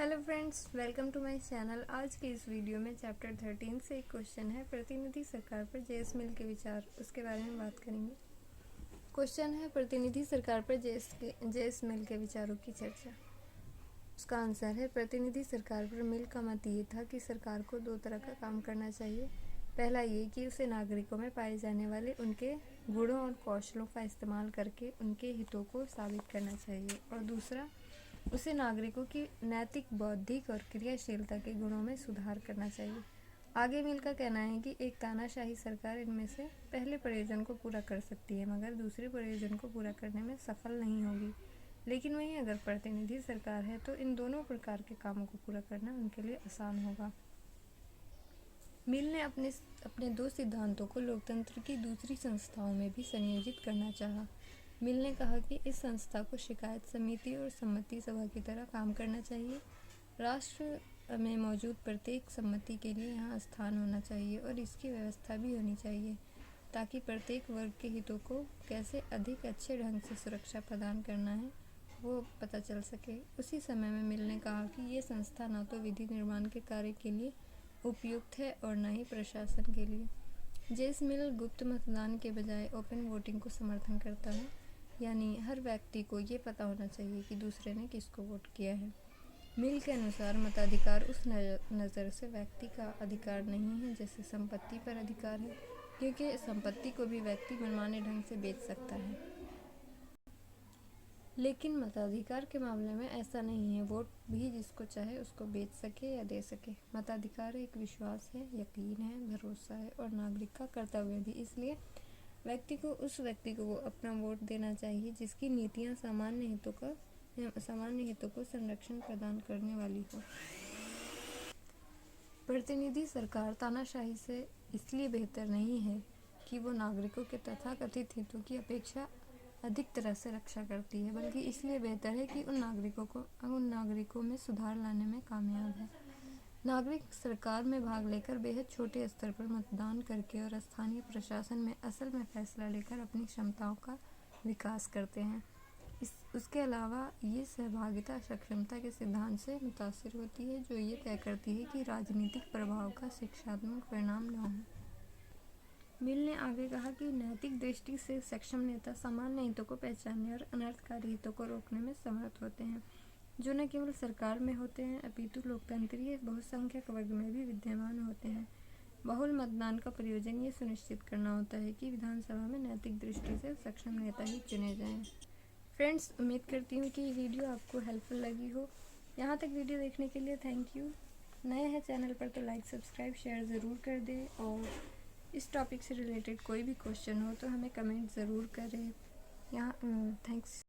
Hello friends, welcome to my channel. आज के इस वीडियो में चैप्टर 13 से एक क्वेश्चन है, प्रतिनिधि सरकार पर जेएस मिल के विचार, उसके बारे में बात करेंगे। क्वेश्चन है, प्रतिनिधि सरकार पर जेएस मिल के विचारों की चर्चा। उसका आंसर है, प्रतिनिधि सरकार पर मिल का मत ये था कि सरकार को दो तरह का काम करना चाहिए। पहला ये कि उसे नागरिकों में पाए जाने वाले उनके गुणों और कौशलों का इस्तेमाल करके उनके हितों को साबित करना चाहिए, और दूसरा उसे नागरिकों की नैतिक, बौद्धिक और क्रियाशीलता के गुणों में सुधार करना चाहिए। आगे मिल का कहना है कि एक तानाशाही सरकार इनमें से पहले प्रयोजन को पूरा कर सकती है, मगर दूसरे प्रयोजन को पूरा करने में सफल नहीं होगी। लेकिन वहीं अगर प्रतिनिधि सरकार है तो इन दोनों प्रकार के कामों को पूरा करना उनके लिए आसान होगा। मिल ने अपने दो सिद्धांतों को लोकतंत्र की दूसरी संस्थाओं में भी संयोजित करना चाहा। मिल ने कहा कि इस संस्था को शिकायत समिति और सम्मति सभा की तरह काम करना चाहिए। राष्ट्र में मौजूद प्रत्येक सम्मति के लिए यहाँ स्थान होना चाहिए और इसकी व्यवस्था भी होनी चाहिए, ताकि प्रत्येक वर्ग के हितों को कैसे अधिक अच्छे ढंग से सुरक्षा प्रदान करना है वो पता चल सके। उसी समय में मिल ने कहा कि ये संस्था न तो विधि निर्माण के कार्य के लिए उपयुक्त है और न ही प्रशासन के लिए। जेएस मिल गुप्त मतदान के बजाय ओपन वोटिंग को समर्थन करता है, यानी हर व्यक्ति को ये पता होना चाहिए कि दूसरे ने किसको वोट किया है। मिल के अनुसार मताधिकार उस नज़र से व्यक्ति का अधिकार नहीं है जैसे संपत्ति पर अधिकार है, क्योंकि संपत्ति को भी व्यक्ति मनमाने ढंग से बेच सकता है। लेकिन मताधिकार के मामले में ऐसा नहीं है, वोट भी जिसको चाहे उसको बेच सके या दे सके। मताधिकार एक विश्वास है, यकीन है, भरोसा है और नागरिक का कर्तव्य भी। इसलिए उस व्यक्ति को वो अपना वोट देना चाहिए जिसकी नीतियाँ सामान्य हितों को संरक्षण प्रदान करने वाली हो। प्रतिनिधि सरकार तानाशाही से इसलिए बेहतर नहीं है कि वो नागरिकों के तथाकथित हितों की अपेक्षा अधिक तरह से रक्षा करती है, बल्कि इसलिए बेहतर है कि उन नागरिकों में सुधार लाने में कामयाब है। नागरिक सरकार में भाग लेकर बेहद छोटे स्तर पर मतदान करके और स्थानीय प्रशासन में असल में फैसला लेकर अपनी क्षमताओं का विकास करते हैं। उसके अलावा ये सहभागिता सक्षमता के सिद्धांत से मुतासिर होती है, जो ये तय करती है कि राजनीतिक प्रभाव का शिक्षात्मक परिणाम न हो। मिल ने आगे कहा कि नैतिक दृष्टि से सक्षम नेता सामान्य हितों को पहचानने और अनर्थकारी हितों को रोकने में समर्थ होते हैं, जो न केवल सरकार में होते हैं अपितु लोकतंत्रीय बहुसंख्यक वर्ग में भी विद्यमान होते हैं। बहुल मतदान का प्रयोजन ये सुनिश्चित करना होता है कि विधानसभा में नैतिक दृष्टि से सक्षम नेता ही चुने जाएं। फ्रेंड्स, उम्मीद करती हूँ कि ये वीडियो आपको हेल्पफुल लगी हो। यहाँ तक वीडियो देखने के लिए थैंक यू। नए हैं चैनल पर तो लाइक, सब्सक्राइब, शेयर ज़रूर कर दें, और इस टॉपिक से रिलेटेड कोई भी क्वेश्चन हो तो हमें कमेंट ज़रूर करें। यहाँ थैंक्स।